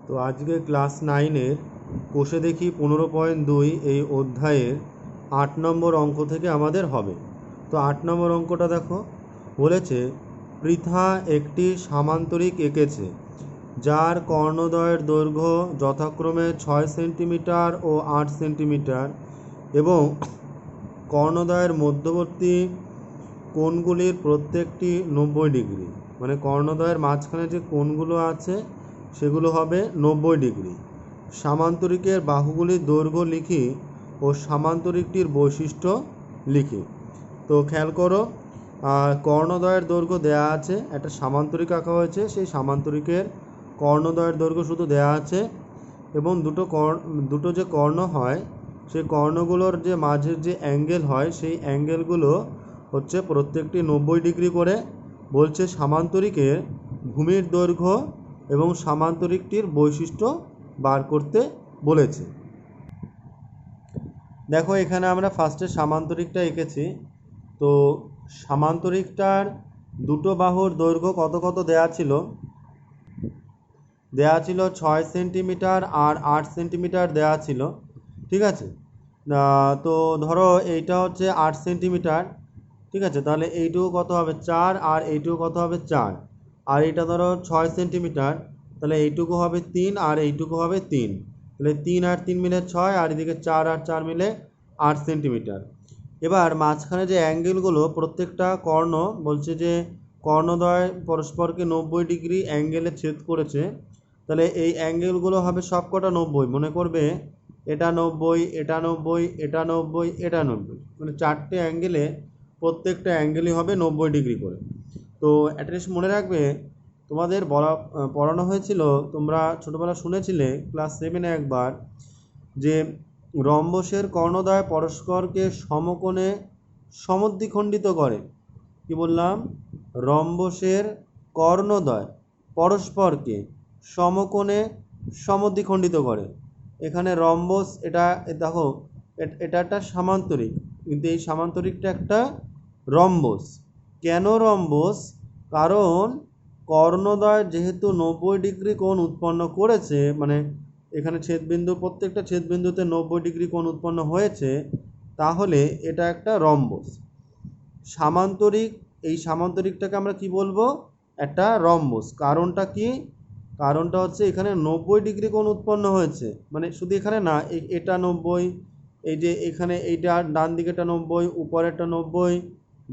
তো আজকে ক্লাস 9-এর কোষে দেখি 15.2 এই অধ্যায়ের 8 নম্বর অঙ্ক থেকে আমাদের হবে। তো 8 নম্বর অঙ্কটা দেখো, বলেছে পৃথা একটি সামান্তরিক এঁকেছে যার কর্ণদ্বয়ের দৈর্ঘ্য যথাক্রমে 6 সেন্টিমিটার ও 8 সেন্টিমিটার এবং কর্ণদ্বয়ের মধ্যবর্তী কোণগুলির প্রত্যেকটি 90 ডিগ্রি। মানে কর্ণদ্বয়ের মাঝখানে যে কোণগুলো আছে সেগুলো হবে 90 ডিগ্রি। সামান্তরিকের বাহুগুলির দৈর্ঘ্য লিখি ও সামান্তরিকটির বৈশিষ্ট্য লিখি। তো খেয়াল করো, কর্ণদ্বয়ের দৈর্ঘ্য দেয়া আছে, একটা সামান্তরিক আঁকা হয়েছে, সেই সামান্তরিকের কর্ণদ্বয়ের দৈর্ঘ্য শুধু দেয়া আছে এবং দুটো যে কর্ণ হয় সেই কর্ণগুলোর যে মাঝের যে অ্যাঙ্গেল হয় সেই অ্যাঙ্গেলগুলো হচ্ছে প্রত্যেকটি 90 ডিগ্রি করে। বলছে সামান্তরিকের ভূমির দৈর্ঘ্য এবং সামান্তরিকটির বৈশিষ্ট্য বার করতে বলেছে। দেখো এখানে আমরা ফার্স্টে সামান্তরিকটা এঁকেছি। তো সামান্তরিকটার দুটো বাহুর দৈর্ঘ্য কত কত দেয়া ছিল? দেয়া ছিল 6 সেন্টিমিটার আর 8 সেন্টিমিটার দেয়া ছিল, ঠিক আছে। তো ধরো এইটা হচ্ছে 8 সেন্টিমিটার, ঠিক আছে, তাহলে এইটুকু কত হবে 4 আর এইটুকু কত হবে 4। আর এটা ধরো 6 সেন্টিমিটার, তাহলে এইটুকু হবে 3 আর এইটুকু হবে 3, তাহলে 3 আর 3 মিলে 6 আর এদিকে 4 আর 4 মিলে 8 সেন্টিমিটার। এবার মাঝখানে যে অ্যাঙ্গেলগুলো প্রত্যেকটা কর্ণ বলছে যে কর্ণদ্বয় পরস্পরকে 90 ডিগ্রি অ্যাঙ্গেলে ছেদ করেছে, তাহলে এই অ্যাঙ্গেলগুলো হবে সবকটা 90। মনে করবে এটা 90, এটা 90, এটা 90, এটা 90, মানে চারটে অ্যাঙ্গেলে প্রত্যেকটা অ্যাঙ্গেলই হবে 90 ডিগ্রি করে। তো অ্যাটলিস্ট মনে রাখবে, তোমাদের পড়ানো হয়েছিল, তোমরা ছোটোবেলা শুনেছিলে ক্লাস 7-এ একবার, যে রম্বসের কর্ণদ্বয় পরস্পরকে সমকোণে সমদ্বিখণ্ডিত করে। কি বললাম? রম্বসের কর্ণদ্বয় পরস্পরকে সমকোণে সমদ্বিখণ্ডিত করে। এখানে রম্বস, এটা দেখো, এটা একটা সামান্তরিক, কিন্তু এই সামান্তরিকটা একটা রম্বস। কেন রম্বস? কারণ কর্ণদ্বয় যেহেতু 90 ডিগ্রি কোণ উৎপন্ন করেছে, মানে এখানে ছেদবিন্দু, প্রত্যেকটা ছেদবিন্দুতে 90 ডিগ্রি কোণ উৎপন্ন হয়েছে, তাহলে এটা একটা রম্বস। সামান্তরিক, এই সামান্তরিকটাকে আমরা কি বলবো? একটা রম্বস। কারণটা কি? কারণটা হচ্ছে এখানে 90 ডিগ্রি কোণ উৎপন্ন হয়েছে, মানে শুধু এখানে না, এটা 90, এই যে এখানে এইটা ডান দিকেটা 90, উপরেরটা 90,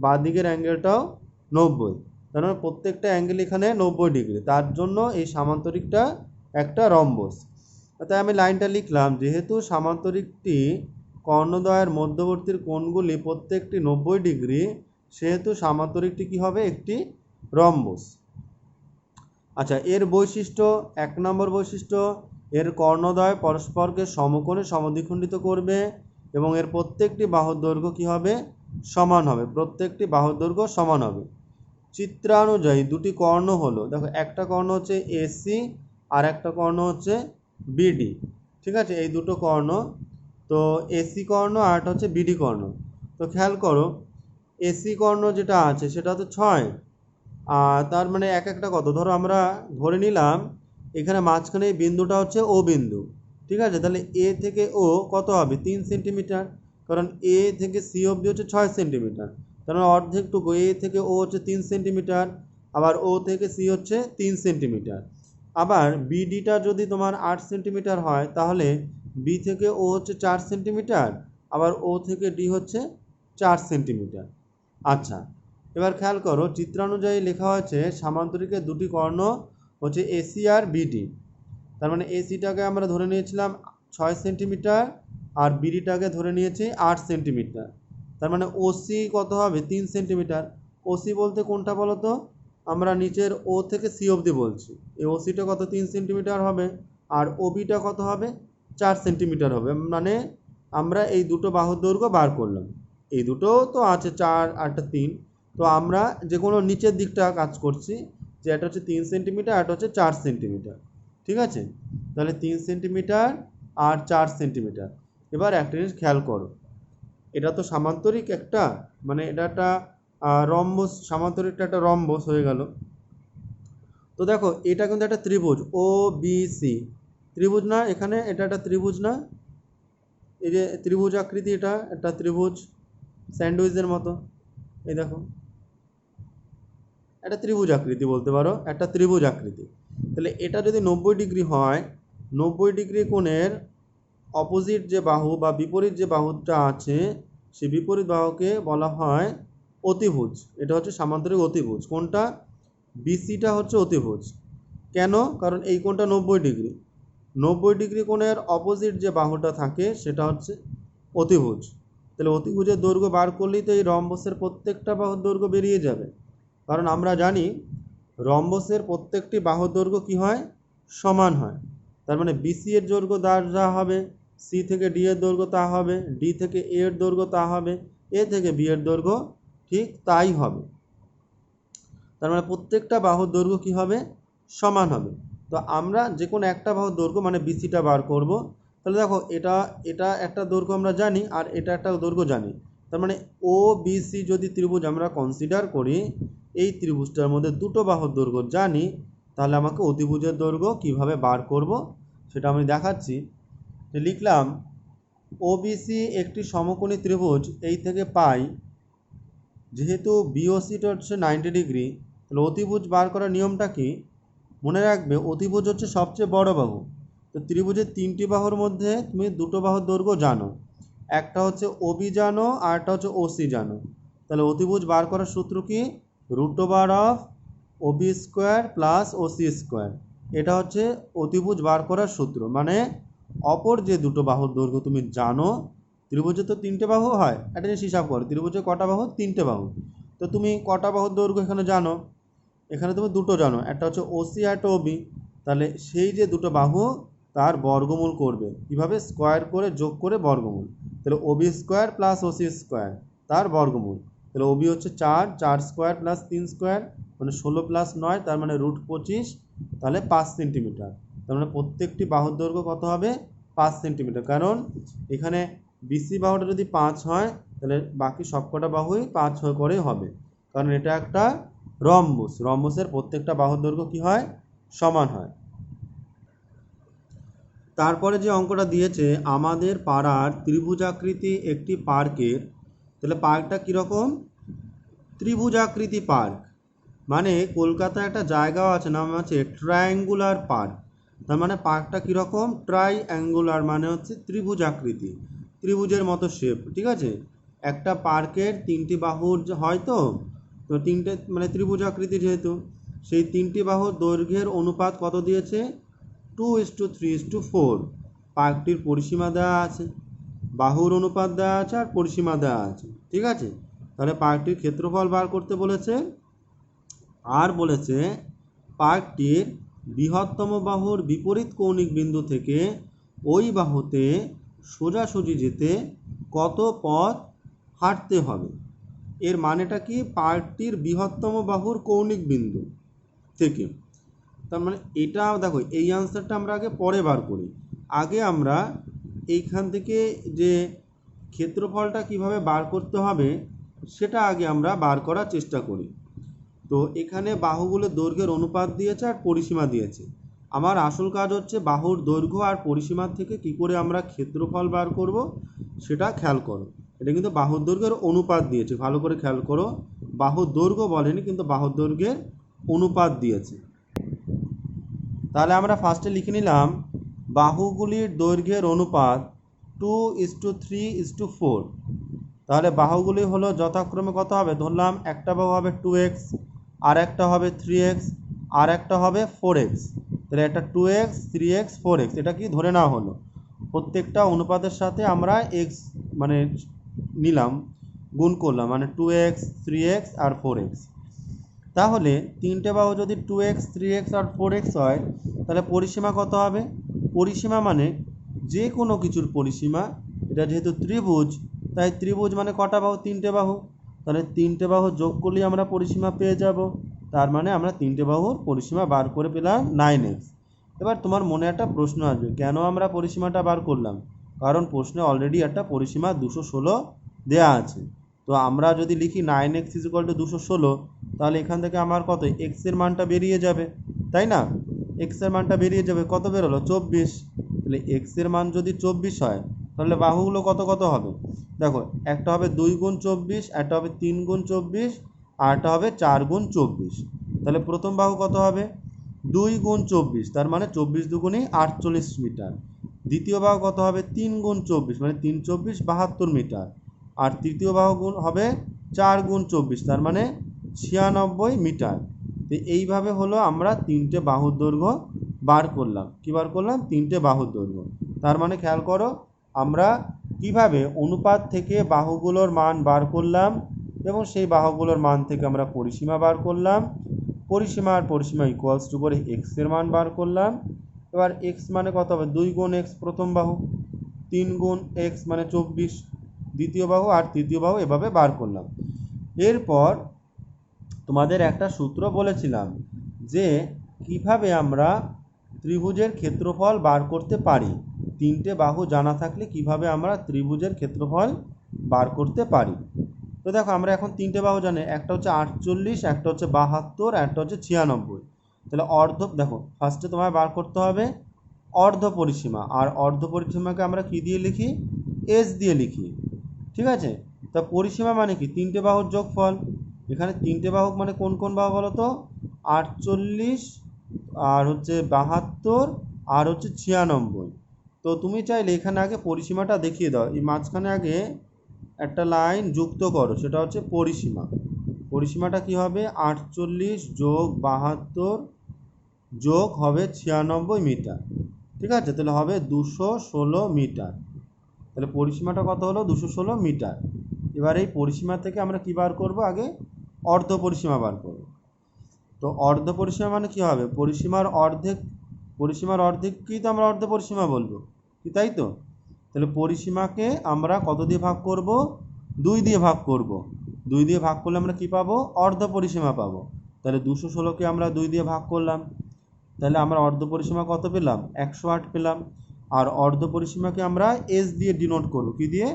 বাঁ দিকের অ্যাঙ্গেলটাও 90, তার মানে প্রত্যেকটা অ্যাঙ্গেল এখানে 90 ডিগ্রি, তার জন্য এই সামান্তরিকটা একটা রম্বস। তাই আমি লাইনটা লিখলাম, যেহেতু সামান্তরিকটি কর্ণদ্বয়ের মধ্যবর্তী কোণগুলি প্রত্যেকটি 90 ডিগ্রি, সেহেতু সামান্তরিকটি কি হবে? একটি রম্বস। আচ্ছা, এর বৈশিষ্ট্য, 1 নম্বর বৈশিষ্ট্য, এর কর্ণদ্বয় পরস্পরকে সমকোণে সমদ্বিখণ্ডিত করবে এবং এর প্রত্যেকটি বাহুর দৈর্ঘ্য কি হবে? সমান হবে, প্রত্যেকটি বাহুর দৈর্ঘ্য সমান হবে। চিত্রানুযায়ী দুটি কর্ণ হলো, দেখো একটা কর্ণ হচ্ছে এসি আর একটা কর্ণ হচ্ছে বিডি, ঠিক আছে, এই দুটো কর্ণ। তো এসি কর্ণ আর একটা হচ্ছে বিডি কর্ণ। তো খেয়াল করো, এসি কর্ণ যেটা আছে সেটা হচ্ছে 6, আর তার মানে এক একটা কত, ধরো আমরা ধরে নিলাম এখানে মাঝখানে এই বিন্দুটা হচ্ছে ও বিন্দু, ঠিক আছে, তাহলে এ থেকে ও কত হবে? 3 সেন্টিমিটার, কারণ এ থেকে সি অবধি হচ্ছে 6 সেন্টিমিটার, তার মানে অর্ধেকটুকু, এ থেকে ও হচ্ছে 3 সেন্টিমিটার, আবার ও থেকে সি হচ্ছে 3 সেন্টিমিটার। আবার বিডিটা যদি তোমার 8 সেন্টিমিটার হয়, তাহলে বি থেকে ও হচ্ছে 4 সেন্টিমিটার, আবার ও থেকে ডি হচ্ছে 4 সেন্টিমিটার। আচ্ছা, এবার খেয়াল করো, চিত্রানুযায়ী লেখা হয়েছে সামান্তরিকের দুটি কর্ণ হচ্ছে এসি আর বিডি। তার মানে এসিটাকে আমরা ধরে নিয়েছিলাম 6 সেন্টিমিটার আর বিডিটাকে ধরে নিয়েছি 8 সেন্টিমিটার। তার মানে ওসি কত হবে? 3 সেন্টিমিটার। ওসি বলতে কোনটা বলো তো? আমরা নিচের ও থেকে সি অবধি বলছি, এই ওসিটা কত? 3 সেন্টিমিটার হবে, আর ওবিটা কত হবে? 4 সেন্টিমিটার হবে। মানে আমরা এই দুটো বাহুর দৈর্ঘ্য বার করলাম, এই দুটো তো আছে 4 আর 3, তো আমরা যে কোনো নিচের দিকটা কাজ করছি, যে এটা হচ্ছে 3 সেন্টিমিটার, এটা হচ্ছে 4 সেন্টিমিটার, ঠিক আছে। তাহলে 3 সেন্টিমিটার আর 4 সেন্টিমিটার। এবার একটা জিনিস খেয়াল করো, এটা তো সামান্তরিক একটা, মানে এটা একটা রম্বস, সামান্তরিকটা একটা রম্বস হয়ে গেল। তো দেখো এটা কিন্তু একটা ত্রিভুজ ও বি সি, ত্রিভুজ না, এখানে এটা একটা ত্রিভুজ না, এই যে ত্রিভুজ আকৃতি, এটা একটা ত্রিভুজ স্যান্ডউইচের মতো, এই দেখো একটা ত্রিভুজ আকৃতি বলতে পারো, একটা ত্রিভুজ আকৃতি। তাহলে এটা যদি 90 ডিগ্রি হয়, 90 ডিগ্রি কোণের অপোজিট যে বাহু বা বিপরীত যে বাহুটা আছে, সেই বিপরীত বাহুকে বলা হয় অতিভুজ। এটা হচ্ছে সামান্তরিক অতিভুজ। কোনটা? বিসিটা হচ্ছে অতিভুজ। কেন? কারণ এই কোণটা 90 ডিগ্রি, 90 ডিগ্রি কোণের অপোজিট যে বাহুটা থাকে সেটা হচ্ছে অতিভুজ। তাহলে অতিভুজের দৈর্ঘ্য বার করলেই তো এই রম্বসের প্রত্যেকটা বাহুর দৈর্ঘ্য বেরিয়ে যাবে। কারণ আমরা জানি রম্বসের প্রত্যেকটি বাহুর দৈর্ঘ্য কী হয়? সমান হয়। তার মানে বিসি এর দৈর্ঘ্য যা হবে, সি থেকে ডি এর দৈর্ঘ্য তা হবে, ডি থেকে এ এর দৈর্ঘ্য তা হবে, এ থেকে বি এর দৈর্ঘ্য ঠিক তাই হবে। তার মানে প্রত্যেকটা বাহুর দৈর্ঘ্য কী হবে? সমান হবে। তো আমরা যে কোনো একটা বাহুর দৈর্ঘ্য মানে বিসিটা বার করব। তাহলে দেখো এটা এটা একটা দৈর্ঘ্য আমরা জানি, আর এটা একটা দৈর্ঘ্য জানি। তার মানে ও বিসি যদি ত্রিভুজ আমরা কনসিডার করি, এই ত্রিভুজটার মধ্যে দুটো বাহুর দৈর্ঘ্য জানি, তাহলে আমাকে অতিভুজের দৈর্ঘ্য কিভাবে বার করব সেটা আমি দেখাচ্ছি। লিখলাম ওবিসি একটি সমকোণী ত্রিভুজ, এই থেকে পাই যেহেতু বিওসিটা হচ্ছে 90 ডিগ্রি, তাহলে অতিভুজ বার করার নিয়মটা কি? মনে রাখবে অতিভুজ হচ্ছে সবচেয়ে বড় বাহু। তো ত্রিভুজের তিনটি বাহুর মধ্যে তুমি দুটো বাহুর দৈর্ঘ্য জানো, একটা হচ্ছে ওবি জানো আর একটা হচ্ছে ওসি জানো। তাহলে অতিভুজ বার করার সূত্র কি? √OF Obi square plus OC square. এটা হচ্ছে অতিভুজ বার করার সূত্র। মানে অপর যে দুটো বাহুর দৈর্ঘ্য তুমি জানো, ত্রিভুজে তো তিনটে বাহু হয়, একটা জিনিস হিসাব করো, ত্রিভুজে কটা বাহু? তিনটে বাহু। তো তুমি কটা বাহুর দৈর্ঘ্য এখানে জানো? এখানে তুমি দুটো জানো, একটা হচ্ছে ওসি আর একটা ওবি। তাহলে সেই যে দুটো বাহু তার বর্গমূল করবে কীভাবে? স্কোয়ার করে যোগ করে বর্গমূল। তাহলে Obi square plus OC square তার বর্গমূল। তাহলে ওবি হচ্ছে 4, 4 স্কোয়ার প্লাস 3 স্কোয়ার মানে 16 প্লাস 9 তার মানে √25, তাহলে 5 সেন্টিমিটার। তার মানে প্রত্যেকটি বাহুর দৈর্ঘ্য কত হবে? 5 সেন্টিমিটার। কারণ এখানে বিসি বাহুটা যদি 5 হয়, তাহলে বাকি সবকটা বাহুই 5 করে হবে, কারণ এটা একটা রম্বস। রম্বসের প্রত্যেকটা বাহুর দৈর্ঘ্য কী হয়? সমান হয়। তারপরে যে অঙ্কটা দিয়েছে, আমাদের পাড়ার ত্রিভুজাকৃতি একটি পার্কের, তাহলে পার্কটা কীরকম? ত্রিভুজাকৃতি পার্ক। মানে কলকাতায় একটা জায়গাও আছে, নাম আছে ট্রায়াঙ্গুলার পার্ক। তার মানে পার্কটা কীরকম? ট্রাইঅ্যাঙ্গুলার, মানে হচ্ছে ত্রিভুজাকৃতি, ত্রিভুজের মতো শেপ। ঠিক আছে, একটা পার্কের তিনটি বাহুর হয়, তো তিনটে মানে ত্রিভুজাকৃতি যেহেতু, সেই তিনটি বাহুর দৈর্ঘ্যের অনুপাত কত দিয়েছে? 2:3:4। পার্কটির পরিসীমা দেওয়া আছে, বাহুর অনুপাত দেওয়া আছে, আর পরিসীমা দেওয়া আছে। ঠিক আছে, তাহলে পার্কটির ক্ষেত্রফল বার করতে বলেছে, আর বলেছে পার্কটির বৃহত্তম বাহুর বিপরীত কৌণিক বিন্দু থেকে ওই বাহুতে সোজাসুজি যেতে কত পথ হাঁটতে হবে। এর মানেটা কি? পার্কটির বৃহত্তম বাহুর কৌণিক বিন্দু থেকে, তার মানে এটা দেখো, এই আনসারটা আমরা আগে পরে বার করি। আগে আমরা এইখান থেকে যে ক্ষেত্রফলটা কিভাবে বার করতে হবে সেটা আগে আমরা বার করার চেষ্টা করি। তো এখানে বাহুগুলোর দৈর্ঘ্যের অনুপাত দিয়েছে আর পরিসীমা দিয়েছে। আমার আসল কাজ হচ্ছে বাহুর দৈর্ঘ্য আর পরিসীমার থেকে কি করে আমরা ক্ষেত্রফল বার করব সেটা খেয়াল করো। এটা কিন্তু বাহুর দৈর্ঘ্যের অনুপাত দিয়েছে, ভালো করে খেয়াল করো। বাহুর দৈর্ঘ্য বলেনি, কিন্তু বাহুর দৈর্ঘ্যের অনুপাত দিয়েছে। তাহলে আমরা ফার্স্টে লিখে নিলাম বাহুগুলির দৈর্ঘ্যের অনুপাত 2:3:4। তাহলে বাহুগুলি হলো যথাক্রমে কত হবে? ধরলাম একটা বাহু হবে 2x, আর একটা হবে 3x, আর একটা হবে 4x। তাহলে একটা 2x, 3x, 4x, এটা কি ধরে নেওয়া হলো। প্রত্যেকটা অনুপাতের সাথে আমরা x মানে নিলাম, গুণ করলাম, মানে 2x, 3x আর 4x। তাহলে তিনটে বাহু যদি 2x, 3x আর 4x হয়, তাহলে পরিসীমা কত হবে? পরিসীমা মানে যে কোনো কিছুর পরিসীমা। এটা যেহেতু ত্রিভুজ, তাই ত্রিভুজ মানে কটা বাহু? তিনটে বাহু। তাহলে তিনটে বাহু যোগ করলেই আমরা পরিসীমা পেয়ে যাব। তার মানে আমরা তিনটে বাহুর পরিসীমা বার করে পেলাম 9x। এবার তোমার মনে একটা প্রশ্ন আসবে, কেন আমরা পরিসীমাটা বার করলাম? কারণ প্রশ্নে অলরেডি একটা পরিসীমা 216 দেয়া আছে। তো আমরা যদি লিখি 9x = 216, তাহলে এখান থেকে আমার কত x এর মানটা বেরিয়ে যাবে, তাই না? এক্সের মানটা বেরিয়ে যাবে, কত বেরোলো 24। তাহলে এক্সের মান যদি 24 হয় তাহলে বাহুগুলো কত কত হবে দেখো, একটা হবে 2 গুণ 24, একটা হবে 3 গুণ 24, আর একটা হবে 4 গুণ 24। তাহলে প্রথম বাহু কত হবে 2 গুণ 24, তার মানে 24 দুগুণে 48 মিটার। দ্বিতীয় বাহু কত হবে 3 গুণ 24, মানে 3 24 72 মিটার। আর তৃতীয় বাহু গুণ হবে 4 গুণ 24, তার মানে 96 মিটার। তো এইভাবে হলো আমরা তিনটে বাহুর দৈর্ঘ্য বার করলাম। কি বার করলাম? তিনটে বাহুর দৈর্ঘ্য। তার মানে খেয়াল করো আমরা কিভাবে অনুপাত থেকে বাহুগুলোর মান বার করলাম এবং সেই বাহুগুলোর মান থেকে আমরা পরিসীমা বার করলাম। পরিসীমা আর পরিসীমা ইকুয়ালস টু করে এক্স এর মান বার করলাম। এবার এক্স মানে কত হবে 2 গুণ এক্স প্রথম বাহু, 3 গুণ এক্স মানে 24 দ্বিতীয় বাহু, আর তৃতীয় বাহু এভাবে বার করলাম। এরপর তোমাদের একটা সূত্র বলেছিলাম যে কিভাবে আমরা ত্রিভুজের ক্ষেত্রফল বার করতে পারি। তিনটে বাহু জানা থাকলে কিভাবে আমরা ত্রিভুজের ক্ষেত্রফল বার করতে পারি। তো দেখো আমরা এখন তিনটে বাহু জানি, একটা হচ্ছে 48, একটা হচ্ছে 72, একটা হচ্ছে 96। তাহলে অর্ধ দেখো ফার্স্টে তোমায় বার করতে হবে অর্ধ পরিসীমা, আর অর্ধ পরিসীমাকে আমরা কি দিয়ে লিখি? এস দিয়ে লিখি। ঠিক আছে, তা পরিসীমা মানে কি? তিনটে বাহুর যোগফল। এখানে তিনটে বাহু মানে কোন কোন বাহু বলো তো? 48, আর হচ্ছে 72, আর হচ্ছে 96। তো তুমি চাইলে এখানে আগে পরিসীমাটা দেখিয়ে দাও, এই মাঝখানে আগে একটা লাইন যুক্ত করো, সেটা হচ্ছে পরিসীমা। পরিসীমাটা কি হবে? 48 যোগ 72 যোগ হবে 96 মিটার। ঠিক আছে, তাহলে হবে 216 মিটার। তাহলে পরিসীমাটা কত হলো? 216 মিটার। এবার এই পরিসীমা থেকে আমরা কি বার করব? আগে অর্ধ পরিসীমা বার করব। তো অর্ধ পরিসীমা মানে কি হবে? পরিসীমার অর্ধেক, পরিসীমার অর্ধেককেই তো আমরা অর্ধ পরিসীমা বলবো, কি তাই তো? তাহলে পরিসীমাকে আমরা কত দিয়ে ভাগ করব? 2 দিয়ে ভাগ করব। 2 দিয়ে ভাগ করলে আমরা কি পাবো? অর্ধ পরিসীমা পাবো। তাহলে 216কে আমরা 2 দিয়ে ভাগ করলাম, তাহলে আমরা অর্ধ পরিসীমা কত পেলাম? 108 পেলাম। আর অর্ধ পরিসীমাকে আমরা এস দিয়ে ডিনোট করব। কি দিয়ে?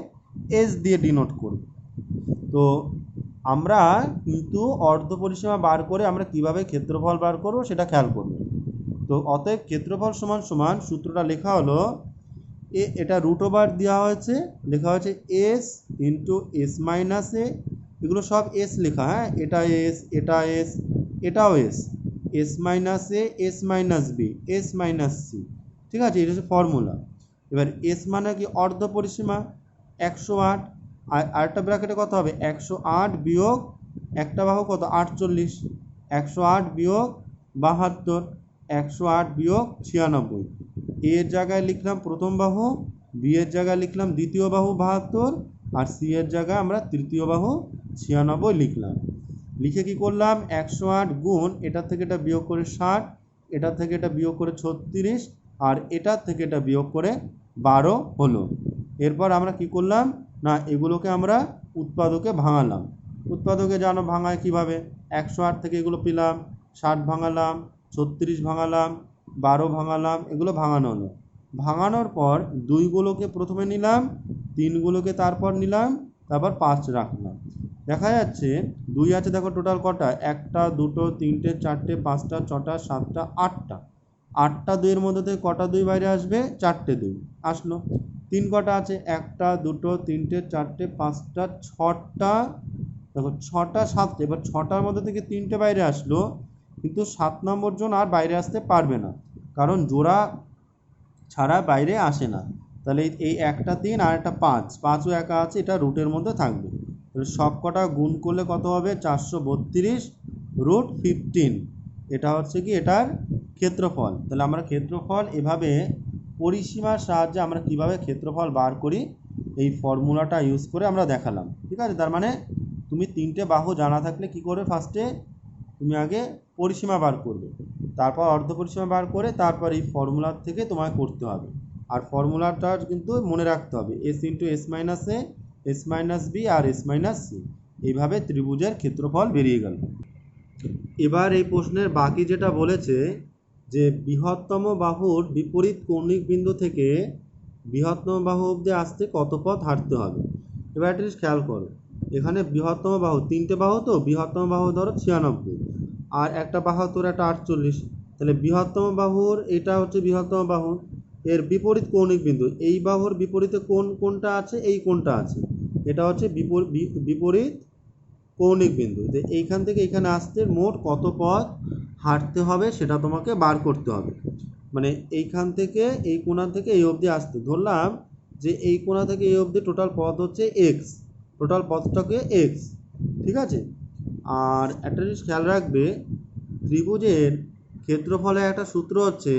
এস দিয়ে ডিনোট করব। তো আমরা কিন্তু অর্ধ পরিসীমা বার করে আমরা কিভাবে ক্ষেত্রফল বার করব সেটা খেয়াল করব। তো অতএব ক্ষেত্রফল সমান সমান সূত্রটা লেখা হলো, এটা রুট ওভার দেওয়া হয়েছে, লেখা হয়েছে এস ইন্টু এস মাইনাস এ, এগুলো সব এস লেখা, হ্যাঁ, এটা এস, এটা এস, এটাও s, s minus a, s minus b, s minus c. ঠিক আছে, এটা হচ্ছে ফর্মুলা। এবার এস মানে কি? অর্ধ পরিসীমা 108, আর আরেকটা ব্র্যাকেটে কত হবে? 108 বিয়োগ একটা বাহু কত? 48, 108 বিয়োগ 72, 108 বিয়োগ 96। এর জায়গায় লিখলাম প্রথম বাহু, বি এর জায়গায় লিখলাম দ্বিতীয় বাহু 72, আর সি এর জায়গায় আমরা তৃতীয় বাহু 96 লিখলাম। লিখে কি করলাম? 108 গুণ এটা থেকে এটা বিয়োগ করে 60, এটা থেকে এটা বিয়োগ করে 36, আর এটা থেকে এটা বিয়োগ করে 12 হলো। এরপর আমরা কি করলাম না, এগুলোকে আমরা উৎপাদকে ভাঙালাম। উৎপাদকে জানো ভাঙায় কিভাবে? 108 থেকে এগুলো পেলাম, 60 ভাঙালাম, 36 ভাঙালাম, 12 ভাঙালাম, এগুলো ভাঙানো হলো। ভাঙানোর পর 2গুলোকে প্রথমে নিলাম, 3গুলোকে তারপর নিলাম, তারপর 5 রাখলাম। দেখা যাচ্ছে 2 আছে, দেখো টোটাল কটা? 1টা 2টো 3টে 4টে 5টা 6টা 7টা 8টা। 8টা 2-এর মধ্যে থেকে কটা 2 বাইরে আসবে? 4টে 2 আসলো। 3 কটা আছে? 1টা 2টো 3টে 4টে 5টা 6টা, দেখো 6টা 7টে। এবার 6টার মধ্যে থেকে 3টে বাইরে আসলো, কিন্তু 7 নম্বর জন আর বাইরে আসতে পারবে না, কারণ জোড়া ছাড়া বাইরে আসে না। তাহলে এই একটা 3 আর একটা 5, 5ও একা আছে, এটা রুটের মধ্যে থাকবে। তাহলে সব কটা গুণ করলে কত হবে? 432 রুট 15। এটা হচ্ছে কি এটার ক্ষেত্রফল। তাহলে আমরা ক্ষেত্রফল এভাবে পরিসীমার সাহায্যে আমরা কিভাবে ক্ষেত্রফল বার করি এই ফর্মুলাটা ইউজ করে আমরা দেখালাম। ঠিক আছে, তার মানে তুমি তিনটে বাহু জানা থাকলে কি করবে? ফার্স্টে তুমি আগে পরিসীমা বার করবে, তারপর অর্ধ পরিসীমা বার করে তারপর এই ফর্মুলার থেকে তোমায় করতে হবে। আর ফর্মুলাটা কিন্তু মনে রাখতে হবে, S into S minus a, s minus B, R S minus C. এইভাবে ত্রিভুজের ক্ষেত্রফল বেরিয়ে গেল। এবার এই প্রশ্নের বাকি যেটা বলেছে যে বৃহত্তম বাহুর বিপরীত কৌণিক বিন্দু থেকে বৃহত্তম বাহু অবধি আসতে কত পথ হাঁটতে হবে। এবার একটা জিনিস খেয়াল করো, এখানে বৃহত্তম বাহু তিনটে বাহু, তো বৃহত্তম বাহু ধরো 96, আর একটা 72, একটা 48। তাহলে বৃহত্তম বাহুর এটা হচ্ছে বৃহত্তম বাহু, এর বিপরীত কৌণিক বিন্দু, এই বাহুর বিপরীতে কোনটা আছে, এই কোণটা আছে, এটা হচ্ছে বিপরীত কৌণিক বিন্দু। তো এইখান থেকে এখানে আসতে মোট কত পথ হাঁটতে হবে সেটা তোমাকে বার করতে হবে। মানে এইখান থেকে এই কোণা থেকে এই অবধি আসতে ধরলাম যে এই কোণা থেকে এই অবধি টোটাল পথ হচ্ছে এক্স, টোটাল পথটাকে এক্স, ঠিক আছে। আর একটা জিনিস খেয়াল রাখবে, ত্রিভুজের ক্ষেত্রফলের একটা সূত্র হচ্ছে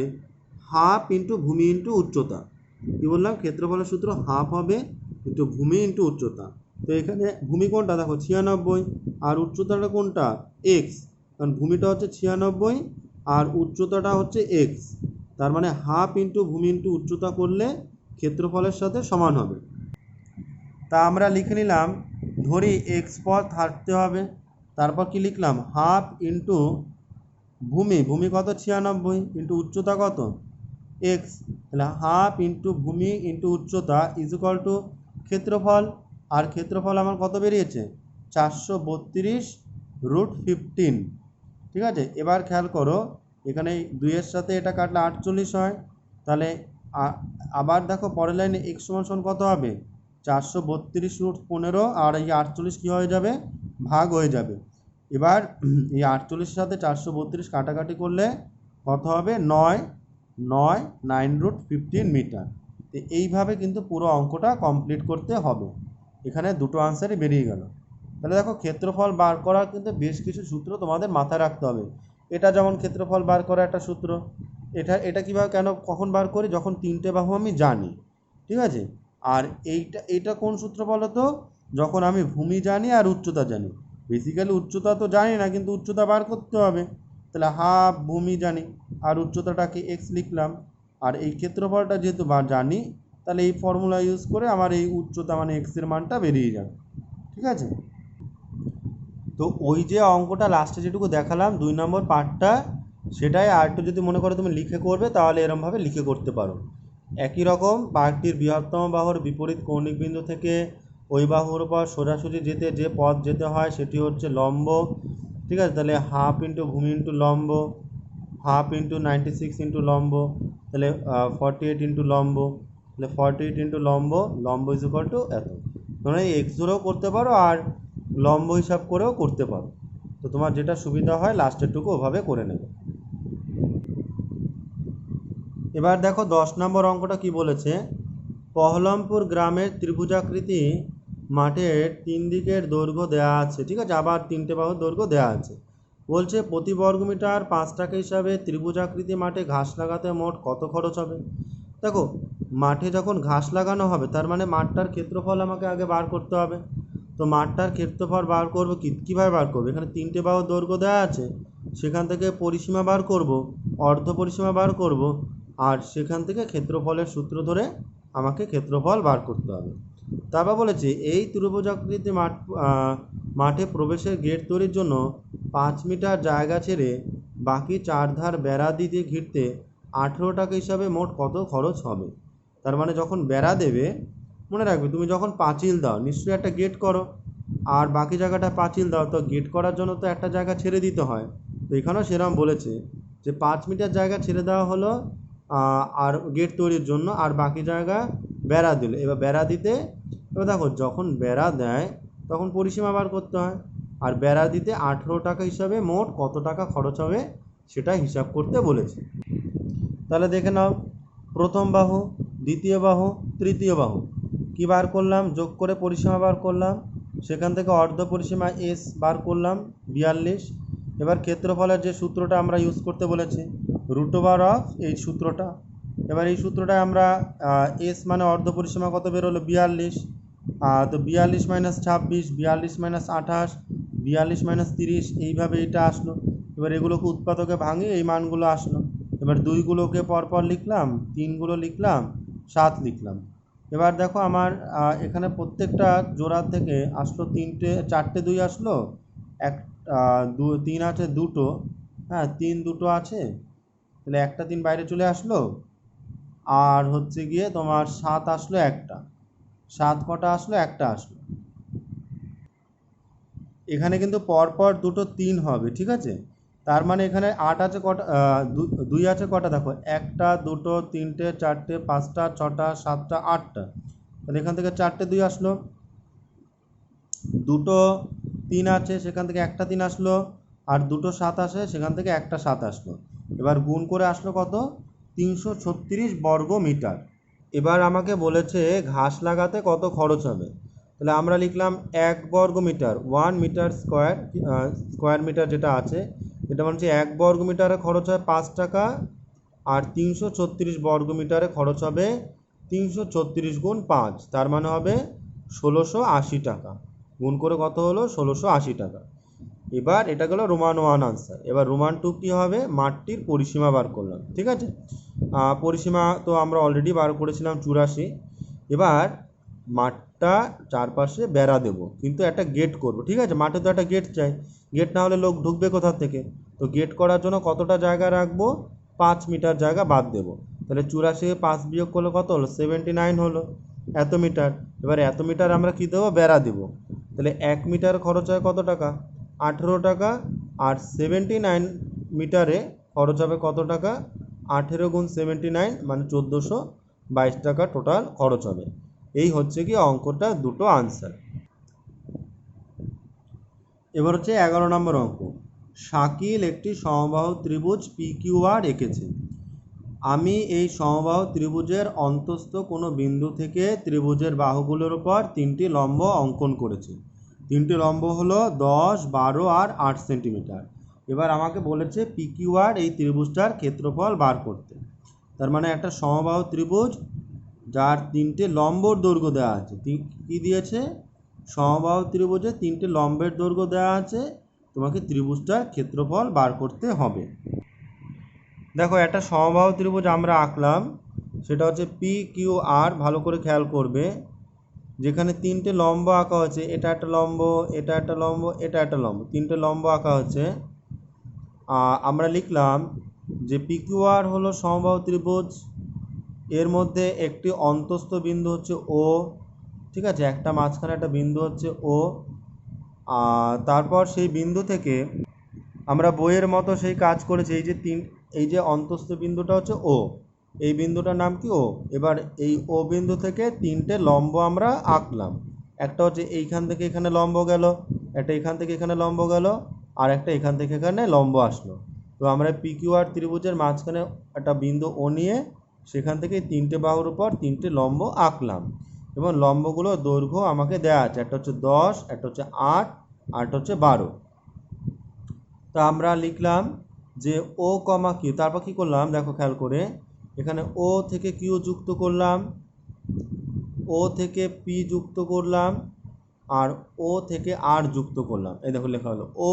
হাফ ইন্টু ভূমি ইন্টু উচ্চতা। কি বললাম, ক্ষেত্রফলের সূত্র হাফ হবে ইন্টু ভূমি ইন্টু উচ্চতা। তো এখানে ভূমি কোনটা দেখো 96, আর উচ্চতাটা কোনটা এক্স, কারণ ভূমিটা হচ্ছে 96 আর উচ্চতাটা হচ্ছে এক্স, তার মানে হাফ ইন্টু ভূমি ইন্টু উচ্চতা করলে ক্ষেত্রফলের সাথে সমান হবে। তা আমরা লিখে নিলাম, ধরি এক্স পথ হাঁটতে হবে, তারপর কি লিখলাম হাফ ইন্টু ভূমি কত 96 ইন্টু উচ্চতা কত এক্স, তাহলে হাফ ইন্টু ভূমি ইন্টু উচ্চতা ইজ ইকুয়াল টু ক্ষেত্রফল, আর ক্ষেত্রফল আমার কত বেরিয়েছে 432√15, ঠিক আছে। এবার খেয়াল করো এখানে 2-এর সাথে এটা কাটলে 48 হয়, তাহলে আবার দেখো পরের লাইনে এক্স সমান কত হবে 432√15, আর এই 48 কী হয়ে যাবে ভাগ হয়ে যাবে। এবার এই 48-এর সাথে 432 কাটাকাটি করলে কত হবে 9√15 মিটার। তো এইভাবে কিন্তু পুরো অঙ্কটা কমপ্লিট করতে হবে। এখানে দুটো আনসারই বেরিয়ে গেল। তাহলে দেখো ক্ষেত্রফল বার করার কিন্তু বেশ কিছু সূত্র তোমাদের মাথায় রাখতে হবে। এটা যেমন ক্ষেত্রফল বার করার একটা সূত্র, এটা কীভাবে কখন বার করি, যখন তিনটে বাহু আমি জানি, ঠিক আছে। আর এইটা কোন সূত্র বলো তো, যখন আমি ভূমি জানি আর উচ্চতা জানি। বেসিক্যালি উচ্চতা তো জানি না, কিন্তু উচ্চতা বার করতে হবে, তাহলে হাফ ভূমি জানি আর উচ্চতাটাকে এক্স লিখলাম, আর এই ক্ষেত্রফলটা যেহেতু জানি, তাহলে এই ফর্মুলা ইউজ করে আমার এই উচ্চতা মানে এক্সের মানটা বেরিয়ে যাবে, ঠিক আছে। তো ওই যে অঙ্কটা লাস্টে যেটুকু দেখালাম 2 নম্বর পার্টটা, সেটাই আর একটু যদি মনে করো তুমি লিখে করবে, তাহলে এরমভাবে লিখে করতে পারো। একই রকম পার্কটির বৃহত্তম বাহুর বিপরীত কৌণিক বিন্দু থেকে ওই বাহুর উপর সোজাসুজি যে পথ যেতে হয় সেটি হচ্ছে লম্ব, ঠিক আছে। তাহলে হাফ ইন্টু ভূমি ইন্টু লম্ব, হাফ ইন্টু 96 ইন্টু লম্ব, তাহলে 48 ইন্টু লম্ব, তাহলে 48 ইন্টু লম্ব ইজ ইকুয়াল টু এত। তোমরা এই এক্স ধরেও করতে পারো আর লম্ব হিসাব করেও করতে পারো, তো তোমার যেটা সুবিধা হয় লাস্টেরটুকু ওভাবে করে নেবে। এবার দেখো 10 নম্বর অঙ্কটা কি বলেছে, পহলমপুর গ্রামের ত্রিভুজাকৃতি মাঠের 3 দিকের দৈর্ঘ্য দেওয়া আছে, ঠিক আছে, আবার 3টে বাহুর দৈর্ঘ্য দেওয়া আছে। বলছে প্রতি বর্গমিটার 5 টাকা হিসাবে ত্রিভুজাকৃতি মাঠে ঘাস লাগাতে মোট কত খরচ হবে। দেখো মাঠে যখন ঘাস লাগানো হবে তার মানে মাঠটার ক্ষেত্রফল আমাকে আগে বার করতে হবে। তো মাঠটার ক্ষেত্রফল বার করবো কীভাবে বার করবো, এখানে 3টে বাহুর দৈর্ঘ্য দেওয়া আছে, সেখান থেকে পরিসীমা বার করব, অর্ধ পরিসীমা বার করব, আর সেখান থেকে ক্ষেত্রফলের সূত্র ধরে আমাকে ক্ষেত্রফল বার করতে হবে। তারপর বলেছে এই ত্রিভুজাকৃতি মাঠে প্রবেশের গেট তৈরির জন্য 5 মিটার জায়গা ছেড়ে বাকি 4 ধার বেড়া দিয়ে ঘিরতে 18 টাকা হিসাবে মোট কত খরচ হবে। তার মানে যখন বেড়া দেবে, মনে রাখবে তুমি যখন পাঁচিল দাও নিশ্চয়ই একটা গেট করো, আর বাকি জায়গাটা পাঁচিল দাও, তো গেট করার জন্য তো একটা জায়গা ছেড়ে দিতে হয়। তো এখানেও সেরকম বলেছে যে 5 মিটার জায়গা ছেড়ে দেওয়া হলো আর গেট তৈরির জন্য, আর বাকি জায়গা বেড়া দিল। এবার বেড়া দিতে, এবার দেখো যখন বেড়া দেয় তখন পরিসীমা বার করতে হয়, আর বেড়া দিতে 18 টাকা হিসাবে মোট কত টাকা খরচ হবে সেটা হিসাব করতে বলেছে। তাহলে দেখে নাও, প্রথম বাহু, দ্বিতীয় বাহু, তৃতীয় বাহু কি বার করলাম, যোগ করে পরিসীমা বার করলাম, সেখান থেকে অর্ধ পরিসীমা এস বার করলাম 42। এবার ক্ষেত্রফলের যে সূত্রটা আমরা ইউজ করতে বলেছি √অফ এই সূত্রটা, এবার এই সূত্রটায় আমরা এস মানে অর্ধ পরিসীমা কত বেরোলো 42, তো 42 - 26, 42 - 28, 42 - 30, এইভাবে এটা আসলো। এবার এগুলোকে উৎপাদকে ভাঙে এই মানগুলো আসলো। এবার 2গুলোকে পরপর লিখলাম, 3গুলো লিখলাম, 7 লিখলাম। এবার দেখো আমার এখানে প্রত্যেকটা জোড়া থেকে আসলো 4টে 2 আসলো, 3 আছে 2টো, হ্যাঁ 3 2টো আছে, তাহলে একটা 3 বাইরে চলে আসলো, আর হচ্ছে গিয়ে তোমার 7 আসলো একটা, 7 কটা আসলো একটা আসলো। এখানে কিন্তু পরপর দুটো 3 হবে, ঠিক আছে। তার মানে এখানে 8 আছে কটা, 2 আছে কটা, দেখো 1টা 2টো 3টে 4টে 5টা 6টা 7টা 8টা, তাহলে এখান থেকে 4টে 2 আসলো, 2টো 3 আছে সেখান থেকে একটা 3 আসলো, আর 2টো 7 আসে সেখান থেকে একটা 7 আসলো। এবার গুণ করে আসলো কত, 336 বর্গ মিটার। এবার আমাকে বলেছে ঘাস লাগাতে কত খরচ হবে, তাহলে আমরা লিখলাম 1 বর্গ metre, 1 metre square, square metre যেটা আছে এটা মানে হচ্ছে 1 বর্গ মিটারে খরচ হয় 5 টাকা, আর 336 বর্গ মিটারে খরচ হবে 336 গুণ 5, তার মানে হবে 1680 টাকা। গুণ করে কত হলো, 1680 টাকা। এবার এটা গেল রোমান 1 আনসার। এবার রোমান 2 কী হবে, মাঠটির পরিসীমা বার করলাম, ঠিক আছে। পরিসীমা তো আমরা অলরেডি বার করেছিলাম 84। এবার মাঠটা চারপাশে বেড়া দেব, কিন্তু একটা গেট করব, ঠিক আছে। মাঠে তো একটা গেট চাই, গেট না হলে লোক ঢুকবে কোথা থেকে, তো গেট করার জন্য কতটা জায়গা রাখবো, 5 মিটার জায়গা বাদ দেবো। তাহলে 84 5 বিয়োগ করলে কত হলো, 79 হলো, এত মিটার। এবার এত মিটার আমরা কী দেবো, বেড়া দেবো। তাহলে 1 মিটার খরচ হয় কত টাকা, 18 টাকা, আর 79 মিটারে খরচ হবে কত টাকা, 18 গুণ 79 মানে 1422 টাকা টোটাল খরচ হবে। এই হচ্ছে কি অঙ্কটা দুটো আনসার। এবার হচ্ছে 11 নম্বর অঙ্ক। শাকিল একটি সমবাহু ত্রিভুজ PQR এঁকেছে। আমি এই সমবাহু ত্রিভুজের অন্তস্থ কোনো বিন্দু থেকে ত্রিভুজের বাহুগুলোর উপর 3টি লম্ব অঙ্কন করেছি। 3টি লম্ব হলো 10, 12 আর 8 সেন্টিমিটার। এবার আমাকে বলেছে PQR এই ত্রিভুজটার ক্ষেত্রফল বার করতে। তার মানে একটা সমবাহু ত্রিভুজ যার 3টে লম্বর দৈর্ঘ্য দেওয়া আছে, কি দিয়েছে, সমবাহু ত্রিভুজে 3টে লম্বের দৈর্ঘ্য দেওয়া আছে, তোমাকে ত্রিভুজটার ক্ষেত্রফল বার করতে হবে। দেখো একটা সমবাহু ত্রিভুজ আমরা আঁকলাম, সেটা হচ্ছে PQR, ভালো করে খেয়াল করবে। যেখানে 3টে লম্ব আঁকা হচ্ছে, এটা একটা লম্ব, এটা একটা লম্ব, এটা একটা লম্ব, 3টে লম্ব আঁকা হচ্ছে। আমরা লিখলাম যে PQR হলো সমবাহু ত্রিভুজ, এর মধ্যে একটি অন্তস্থ বিন্দু হচ্ছে O, ঠিক আছে, একটা মাঝখানে একটা বিন্দু হচ্ছে O। তারপর সেই বিন্দু থেকে আমরা বইয়ের মতো সেই কাজ করেছি, এই যে অন্তস্থ বিন্দুটা হচ্ছে O, এই বিন্দুটার নাম কি O। এবার এই O বিন্দু থেকে 3টে লম্ব আমরা আঁকলাম, একটা হচ্ছে এইখান থেকে এখানে লম্ব গেল, একটা এখান থেকে এখানে লম্ব গেল, আর একটা এখান থেকে এখানে লম্ব আসলো। তো আমরা PQR ত্রিভুজের মাঝখানে একটা বিন্দু O নিয়ে সেখান থেকে 3টে বাহুর উপর 3টে লম্ব আঁকলাম, এবং লম্বগুলোর দৈর্ঘ্য আমাকে দেওয়া আছে, একটা হচ্ছে 10, একটা হচ্ছে 8, আর একটা হচ্ছে 12। তা আমরা লিখলাম যে O, Q, তারপর কি করলাম দেখো খেয়াল করে, এখানে O থেকে Q যুক্ত করলাম, O থেকে P যুক্ত করলাম, আর O থেকে R যুক্ত করলাম। এই দেখো লেখা হলো O,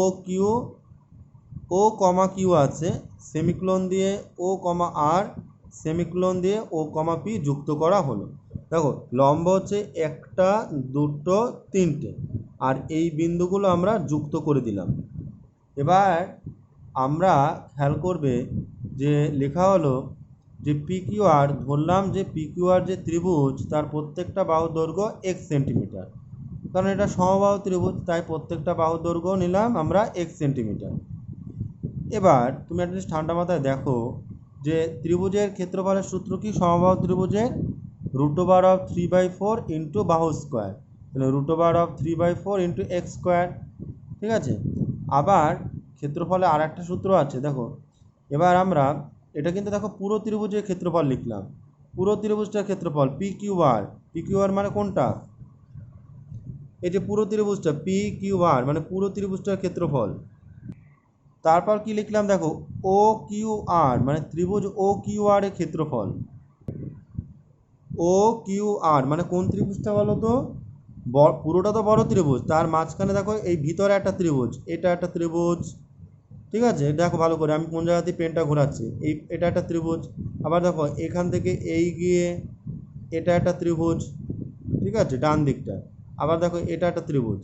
Q আছে, সেমিকোলন দিয়ে O, R, সেমিকোলন দিয়ে O, P যুক্ত করা হলো। দেখো লম্ব হচ্ছে 1টা 2টো 3টে, আর এই বিন্দুগুলো আমরা যুক্ত করে দিলাম। এবার আমরা খেয়াল করবে যে লেখা হলো যে PQR, ধরলাম যে PQR যে ত্রিভুজ তার প্রত্যেকটা বাহু দৈর্ঘ্য x সেন্টিমিটার, কারণ এটা সমবাহু ত্রিভুজ, তাই প্রত্যেকটা বাহু দৈর্ঘ্য নিলাম আমরা x সেন্টিমিটার। এবার তুমি একটা জিনিস ঠান্ডা মাথায় দেখো যে ত্রিভুজের ক্ষেত্রফলের সূত্র কি, সমবাহু ত্রিভুজের √3/4 ইন্টু বাহু স্কোয়ার, তাহলে √3/4 ইন্টু এক্স স্কোয়ার, ঠিক আছে। আবার ক্ষেত্রফলে আর একটা সূত্র আছে দেখো। এবার আমরা এটা কিন্তু দেখো পুরো ত্রিভুজের ক্ষেত্রফল লিখলাম, পুরো ত্রিভুজটার ক্ষেত্রফল PQR মানে কোনটা, এই যে পুরো ত্রিভুজটা PQR মানে পুরো ত্রিভুজটার ক্ষেত্রফল। তারপর কি লিখলাম দেখো, OQR মানে ত্রিভুজ OQR এর ক্ষেত্রফল। OQR মানে কোন ত্রিভুজটা বলো তো, পুরোটা তো বড় ত্রিভুজ, তার মাঝখানে দেখো এই ভিতরে একটা ত্রিভুজ, এটা একটা ত্রিভুজ, ঠিক আছে। দেখো ভালো করে আমি কোন জায়গাতে পেনটা ঘোরাচ্ছি, এটা একটা ত্রিভুজ। আবার দেখো এখান থেকে এই গিয়ে এটা একটা ত্রিভুজ, ঠিক আছে, ডান দিকটা। আবার দেখো এটা একটা ত্রিভুজ,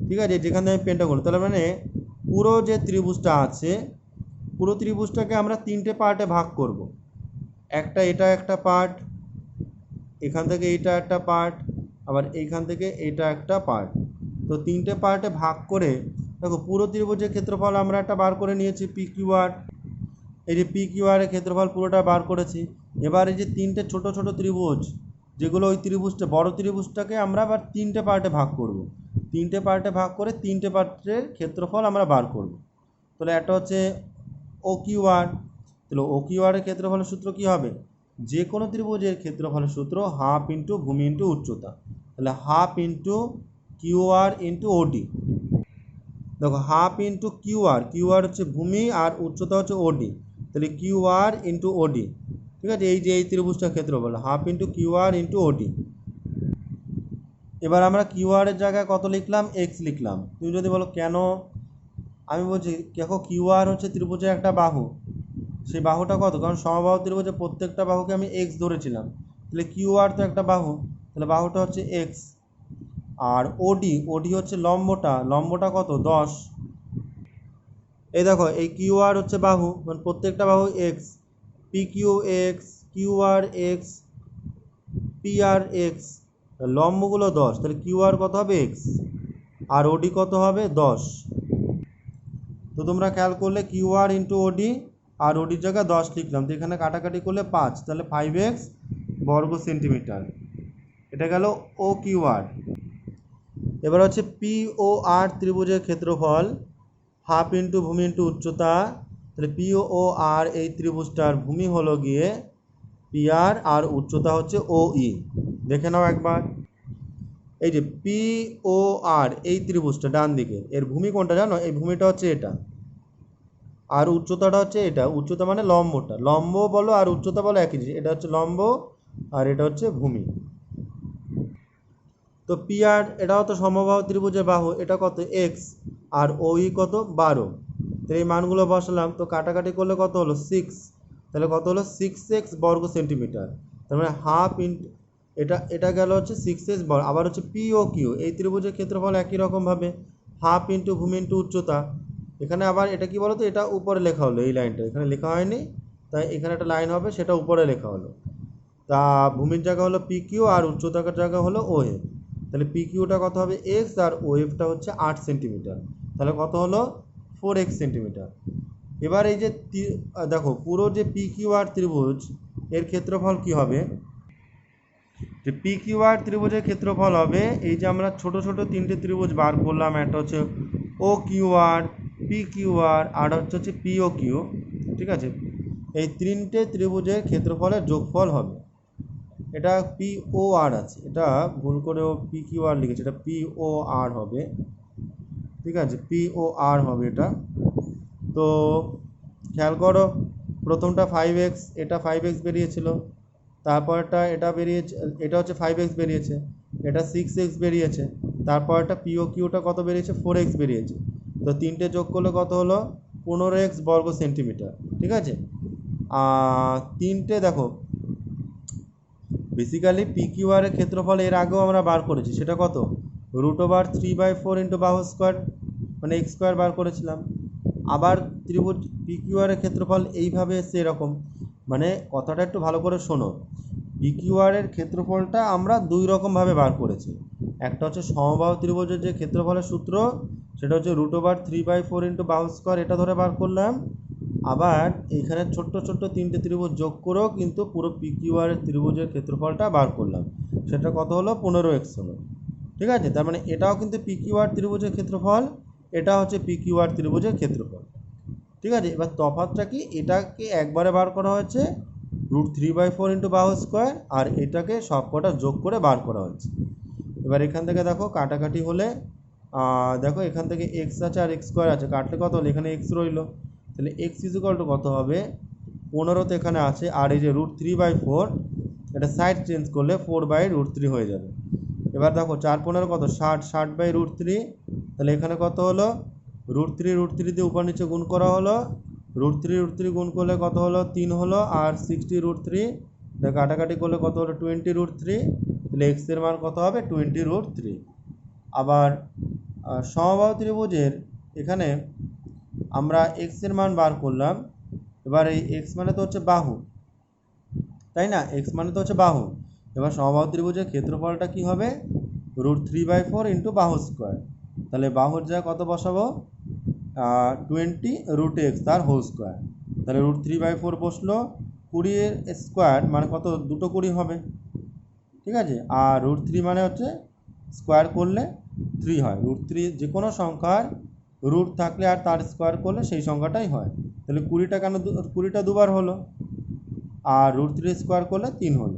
ঠিক আছে, যেখানে আমি পেনটা ঘুরো। তাহলে মানে পুরো যে ত্রিভুজটা আছে, পুরো ত্রিভুজটাকে আমরা 3টে পার্টে ভাগ করব। এটা একটা পার্ট, এখান থেকে এইটা একটা পার্ট, আবার এইখান থেকে এইটা একটা পার্ট। তো 3টে পার্টে ভাগ করে দেখো পুরো ত্রিভুজের ক্ষেত্রফল আমরা একটা বার করে নিয়েছি পি কিউ আর। এই যে পি কিউ আর এর ক্ষেত্রফল পুরোটা বার করেছি। এবার এই যে তিনটে ছোট ছোট ত্রিভুজ, যেগুলো ওই ত্রিভুজটা বড় ত্রিভুজটাকে আমরা আবার তিনটে পার্টে ভাগ করব। তিনটে পার্টে ভাগ করে তিনটে পার্টের ক্ষেত্রফল আমরা বার করব। তাহলে একটা হচ্ছে ও কিউ আর। তাহলে ও কিউ আর এর ক্ষেত্রফলের সূত্র কী হবে? যে কোনো ত্রিভুজের ক্ষেত্রফলের সূত্র হাফ ইন্টু ভূমি ইন্টু উচ্চতা। তাহলে half into Q R into ওডি। দেখো হাফ ইন্টু কিউ আর হচ্ছে ভূমি আর উচ্চতা হচ্ছে ওডি। তাহলে কিউ আর ইন্টু ওডি। ঠিক আছে, এই যে এই ত্রিভুজটার ক্ষেত্রফল half into Q R into ওডি। এবার আমরা কিউ আর এর জায়গায় কত লিখলাম? এক্স লিখলাম। তুমি যদি বলো কেন, আমি বলছি দেখো কিউ আর হচ্ছে ত্রিভুজের একটা বাহু। সেই বাহুটা কত? কারণ সমবাহু ত্রিভুজের প্রত্যেকটা বাহুকে আমি এক্স ধরেছিলাম। তাহলে কিউ আর তো একটা বাহু, তাহলে বাহুটা হচ্ছে এক্স। আর ওডি হচ্ছে লম্বটা কত? 10। এই দেখো এই কিউ আর হচ্ছে বাহু, মানে প্রত্যেকটা বাহু x. P Q x, Q R x, P R x, লম্বগুলো 10। তাহলে কিউ আর কত হবে? এক্স। আর ওডি কত হবে? 10। তো তোমরা খেয়াল করলে কিউ আর ইন্টু ওডি, আর ওডির জায়গায় 10 লিখলাম, তো এখানে কাটাকাটি করলে 5, তাহলে 5x বর্গ সেন্টিমিটার। এটা গেল ও কিউ আর। এবার হচ্ছে পি ও আর ত্রিভুজের ক্ষেত্রফল হাফ ইন্টু ভূমি ইন্টু উচ্চতা। তাহলে পি ও আর এই ত্রিভুজটার ভূমি হলো গিয়ে পি আর উচ্চতা হচ্ছে ও ই। দেখে নাও একবার। এই যে পি ও আর এই ত্রিভুজটা ডান দিকে, এর ভূমি কোনটা জানো? এই ভূমিটা হচ্ছে এটা, আর উচ্চতাটা হচ্ছে এটা। উচ্চতা মানে লম্বটা, লম্ব বলো আর উচ্চতা বলো একই জিনিস। এটা হচ্ছে লম্ব আর এটা হচ্ছে ভূমি। তো পি আর এটাও তো সমবাহু ত্রিভুজের বাহু, এটা কত? এক্স। আর ওই কত? 12। তো এই মানগুলো বসালাম, তো কাটাকাটি করলে কত হলো? 6। তাহলে কত হলো? 6x বর্গ সেন্টিমিটার। তার মানে হাফ ইন্টু এটা গেল হচ্ছে 6x বর্গ। আবার হচ্ছে পি ও কিউ এই ত্রিভুজের ক্ষেত্রফল একই রকমভাবে হাফ ইন্টু ভূমি ইন্টু উচ্চতা। এখানে আবার এটা কি বলতো? এটা উপরে লেখা হলো, এই লাইনটা এখানে লেখা হয়নি, তাই এখানে একটা লাইন হবে, সেটা উপরে লেখা হলো। তা ভূমির জায়গা হলো পি কিউ আর উচ্চতার জায়গা হলো ও এফ। তাহলে পি কিউটা কত হবে? এক্স, আর ও এফটা হচ্ছে 8 সেন্টিমিটার। তাহলে কত হলো? 4x centimetre. এবার এই যে দেখো পুরো যে পি কিউ আর ত্রিভুজ এর ক্ষেত্রফল কি হবে? যে পি কিউ আর ত্রিভুজের ক্ষেত্রফল হবে, এই যে আমরা ছোট ছোট তিনটে ত্রিভুজ বার করলাম, একটা হচ্ছে O Q R, P Q R হচ্ছে পি ও কিউ। ঠিক আছে, এই তিনটে ত্রিভুজের ক্ষেত্রফলের যোগফল হবে। এটা পি ও আর আছে, এটা ভুল করেও পি কিউ আর লিখেছে, এটা পি ও আর হবে। ঠিক আছে, পি ও আর হবে এটা। তো খেয়াল করো, প্রথমটা 5x, এটা 5x বেরিয়েছিল। তারপরটা এটা বেরিয়েছে, এটা হচ্ছে 5x বেরিয়েছে। এটা 6x বেরিয়েছে। তারপরটা পি ও কিউটা কত বেরিয়েছে? 4x বেরিয়েছে। তো তিনটে যোগ করলে কত হলো? 15x বর্গ সেন্টিমিটার। ঠিক আছে, তিনটে দেখো বেসিক্যালি পি কিউ আর এর ক্ষেত্রফল এর আগেও আমরা বার করেছি, সেটা কত? √3/4 ইন্টু বাহু স্কোয়ার, মানে এক্স স্কোয়ার বার করেছিলাম। আবার ত্রিভুজ পি কিউ আর এর ক্ষেত্রফল এইভাবে এসছে এরকম, মানে কথাটা একটু ভালো করে শোনো। পি কিউ আর এর ক্ষেত্রফলটা আমরা দুই রকমভাবে বার করেছি। একটা হচ্ছে সমবাহু ত্রিভুজের যে ক্ষেত্রফলের সূত্র, সেটা হচ্ছে √3/4 ইন্টু বাহু স্কোয়ার, এটা ধরে বার করলাম। আবার এইখানে ছোট্ট ছোট্ট তিনটে ত্রিভুজ যোগ করেও কিন্তু পুরো পি কিউ আর ত্রিভুজের ক্ষেত্রফলটা বার করলাম, সেটা কত হলো? 15x হলো। ঠিক আছে, তার মানে এটাও কিন্তু পি কিউ আর ত্রিভুজের ক্ষেত্রফল, এটা হচ্ছে পি কিউ আর ত্রিভুজের ক্ষেত্রফল। ঠিক আছে, এবার তফাৎটা কি? এটাকে একবারে বার করা হয়েছে √3/4 ইন্টু বাহু স্কোয়ার, আর এটাকে সবকটা যোগ করে বার করা হয়েছে। এবার এখান থেকে দেখো কাটাকাটি হলে দেখো এখান থেকে এক্স আছে আর এক্স স্কোয়ার আছে, কাটলে কত হলো? এখানে এক্স রইলো। তাহলে এক্স ইকুয়াল টু কত হবে? 15 তো এখানে আছে, আর এই যে √3/4, এটা সাইড চেঞ্জ করলে 4/√3 হয়ে যাবে। এবার দেখো 4×15 কত? 60, 60/√3। তাহলে এখানে কত হলো? √3 দিয়ে উপর নিচে গুণ করা হলো, √3 গুণ করলে কত হলো? 3 হলো, আর 60√3 কাটাকাটি করলে কত হলো? 20√3। তাহলে এক্স এর মান কত হবে? 20√3। আবার সমবাহু ত্রিভুজের এখানে আমরা এক্স এর মান বার করলাম। এবার এই এক্স মানে তো হচ্ছে বাহু, তাই না? এক্স মানে তো হচ্ছে বাহু। এবার সমবাহু ত্রিভুজের ক্ষেত্রফলটা কি হবে? √3/4 ইন্টু বাহু স্কোয়ার। তাহলে বাহুর জায়গায় কত বসাবো? 20√x তার হোল স্কোয়ার। তাহলে √3/4 বসলো, 20 স্কোয়ার মানে কত, 2 হবে, ঠিক আছে। আর √3 মানে হচ্ছে স্কোয়ার করলে 3 হয়। √3 যে কোনো সংখ্যার রুট থাকলে আর তার স্কোয়ার করলে সেই সংখ্যাটাই হয়। তাহলে 20টা কেন, 20টা দুবার হলো, আর √3 স্কোয়ার করলে 3 হলো।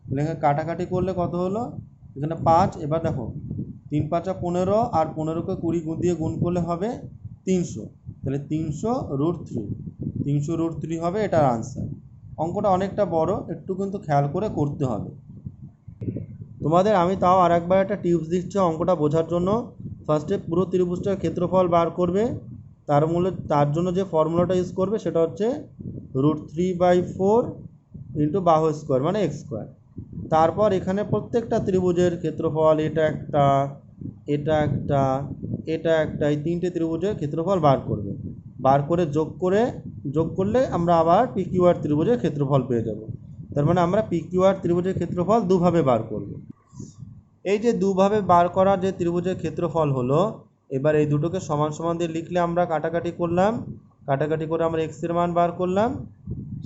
তাহলে এখানে কাটাকাটি করলে কত হলো, এখানে 5। এবার দেখো 3 × 5 = 15, আর 15কে 20 দিয়ে গুণ করলে হবে 300। তাহলে 300√3, 300√3 হবে এটার আনসার। অঙ্কটা অনেকটা বড়, একটু কিন্তু খেয়াল করে করতে হবে তোমাদের। আমি তাও আর একবার একটা টিপস দিচ্ছি অঙ্কটা বোঝার জন্য। ফার্স্টে পুরো ত্রিভুজটার ক্ষেত্রফল বার করবে, তার জন্য যে ফর্মুলাটা ইউজ করবে সেটা হচ্ছে √3/4 ইন্টু বাহু স্কোয়ার মানে এক্স স্কোয়ার। তারপর এখানে প্রত্যেকটা ত্রিভুজের ক্ষেত্রফল, এটা একটা, এটা একটা, এটা একটা, এই 3টে ত্রিভুজের ক্ষেত্রফল বার করবে। বার করে যোগ করলে আমরা আবার PQR ত্রিভুজের ক্ষেত্রফল পেয়ে যাব। তার মানে আমরা PQR ত্রিভুজের ক্ষেত্রফল দুভাবে বার করব। এই যে দুভাবে বার করা যে ত্রিভুজের ক্ষেত্রফল হলো, এবার এই দুটোকে সমান সমান দিয়ে লিখলে আমরা কাটাকাটি করলাম, কাটাকাটি করে আমরা x এর মান বার করলাম।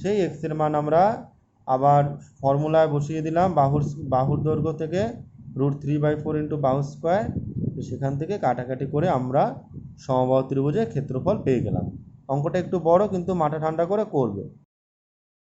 সেই x এর মান আমরা আবার ফর্মুলায় বসিয়ে দিলাম, বাহুর দৈর্ঘ্য থেকে √3/4 ইন্টু বাহু স্কোয়ার। সেখান থেকে কাটাকাটি করে আমরা সমবাহু ত্রিভুজের ক্ষেত্রফল পেয়ে গেলাম। অঙ্কটা একটু বড়, কিন্তু মাথা ঠান্ডা করে করবে।